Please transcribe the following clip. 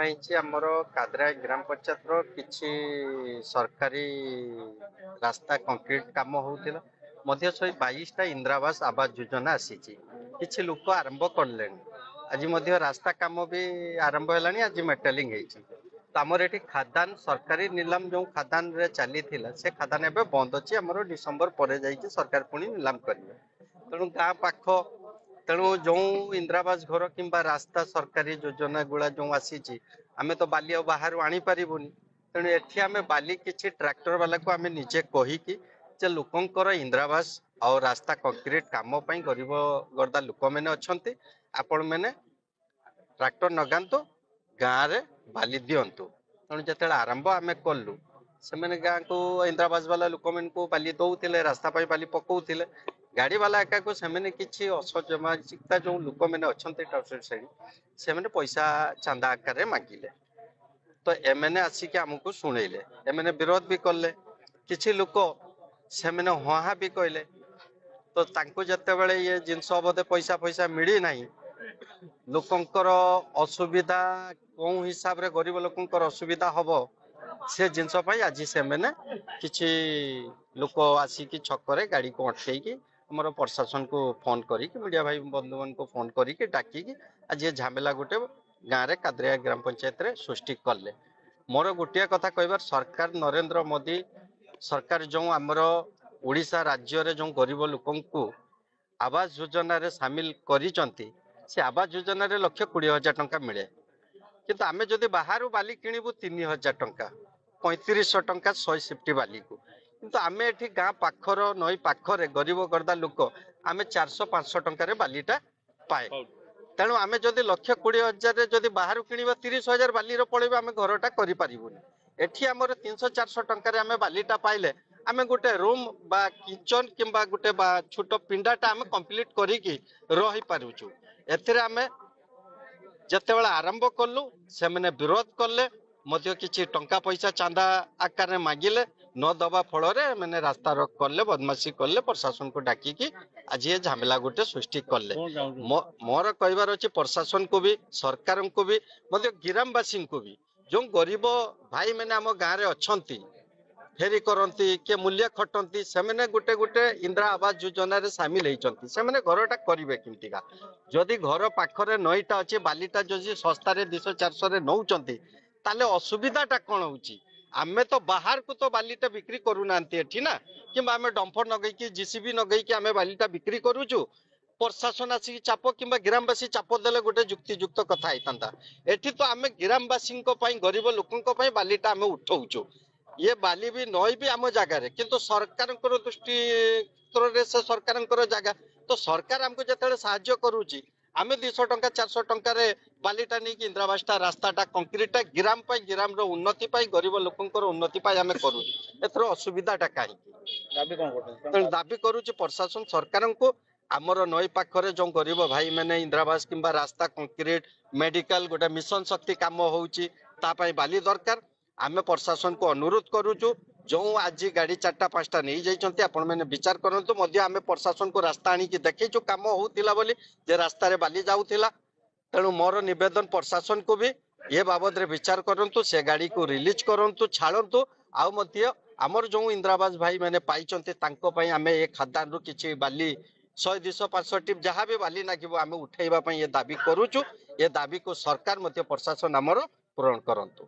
आमर कादरा ग्राम पंचायत किसी सरकारी रास्ता कंक्रीट काम होता मध्य 122टा इंदिरावास आवास योजना आसी किसी लोक आरंभ कले आज रास्ता काम भी आरंभ है आज मेटालिंग आमर ये खादान सरकारी नीलाम जो खादान रे चली से खादान एवं बंद अच्छी आम डिसेम्बर पर जाइए सरकार पुणी नीलाम करेंगे तेणु गाँ पाख तेणु जो इंदिरावास घर कि रास्ता सरकारी योजना गुड़ा जो आसी आम तो बाली बाहर आनीपारूनी तेणु एटी आम बाली किसी ट्रैक्टर वाला को आम निजे कहीकि लोकंर इंदिरावास और रास्ता कंक्रीट काम गरीब गर्दा लोक मैंने अच्छा आपण मैंने ट्रैक्टर नगातु गाँव में बाली दिंतु तेणु जो आरंभ आम कलु से गाँ को इंदिरावास वाला लोक को बाली दौले रास्ता बाली पकाउले गाड़ी वाला एका को सेमने किछि असजमाजिकता जो लोक मैंने अच्छा टाउन श्रेणी से पैसा चांदा आकार मागिले तो एमएनए आसिक आमको शुणेले एमएनए विरोध भी कले किछि लोक से हाँ भी कहले तो जिते बड़े ये जिनस बोधे पैसा पैसा मिली ना लोकंकर असुविधा कौन हिसाब रे गरीब लोकंकर असुविधा हबो से जिनस आज से किछि लोक आसिक छकरे गाड़ी को अटकई आमर प्रशासन को फोन करी मीडिया भाई बंधु मान को फोन करी डाकी आज ये झमेला गोटे गाँव में कादरिया ग्राम पंचायत रे सृष्टि कले मोर गोटे कथा कहबार सरकार नरेंद्र मोदी सरकार जो आमर ओडिशा राज्य रे जो गरीब लोकन को आवास योजना रे शामिल करिसंती से आवास योजना रे 1,20,000 टंका मिले किंतु आमे जदि बाहर बाली किनिबु 3,000 टंका 3500 टंका 100 सिफ्टी बाली को किंतु आमे एठी गाँ पाखर नई पाखरे गरीब गर्दा लोक आमे 400-500 टंका रे बालीटा पाए तेणु आमे जदि 1,20,000 जदि बाहर किनिबा 30,000 बाली रो पळेबा आमे घरटा करि पारिबुनी एठी हमर 300-400 टंका रे आमे बालीटा पाइले आमे गोटे रूम बा किचन किंबा गोटे बा छोटो पिंडाटा आमे कंप्लीट करिकि रहि पारुछु एथिरे आमे जतेबेला आरंभ कलु से मैंने विरोध कले मध्य किछि टंका पैसा चांदा आकार में मागिले न दबा फल मैंने रास्ता रोक कले बदमाशी कले प्रशासन को डाकिकी आज ये झमेला गोटे सृष्टि कले मोर कहबार अच्छे प्रशासन को भी सरकार को भी मध्य ग्रामवासी को भी जो गरीब भाई मैंने आम गाँव में अच्छा फेरी करती किए मूल्य खटती से गोटे गोटे इंदिरा आवास योजना रे सामिल होती से घरटा करेंगे किमतिका जदि घर पाखरे नईटा अच्छे बालीटा जदि सस्तार 200-400 नौकरी ताले असुविधाटा कौन होची आमे तो बाहर को तो बालीटा बिक्री करूना एठी ना कि आमे डंफर नगैकी जीसीबी नगैकी आमे बालीटा बिक्री करूचु प्रशासन आसिक चाप कि ग्रामवासी चाप देले गोटे युक्तियुक्त कथा होता एठी तो आमे ग्रामवासी गरीब लोकों बालीटा आमे उठाऊचु ये बाली भी नई भी आम जगार किंतु सरकार दृष्टि से सरकार जगह तो सरकार आमको जिते साहाय्य करुच्ची आम 200 टंका 400 टंका बालीटा नहीं कि इंदिरावासटा रास्ताटा कंक्रीटा ग्राम ग्राम उन्नति गरीब लोकंर उन्नति आम करूँ असुविधाटा कहीं दाबी करुच्ची प्रशासन सरकार को आमर नई पाखरे जो गरीब भाई मैंने इंदिरावास किंबा रास्ता कंक्रीट मेडिकल गोटे मिशन शक्ति काम होउची तापाई बाली दरकार आमे प्रशासन को अनुरोध करूचु जो आज गाड़ी 4टा-5टा नहीं जाइछंती आपण मैंने विचार करंतु मध्य आमे प्रशासन को रास्ता आनी कि देखिछु काम होउतिला बोली जे रास्ता रे बाली जाउतिला तेणु मोर निवेदन प्रशासन को भी ये बाबद रे विचार करंतु से गाड़ी को रिलीज करंतु छाड़ंतु आउ मध्य आमर जो इंदिरावास भाई मैंने पाइछंती तांको पई आमे ए खादान रु किछि बाली 100-200-500 टिप जहाँ भी बाली नागिबो आमे उठेइबा पई ये दाबी करूचु ये दाबी को सरकार मध्य प्रशासन आमर पूरण करंतु।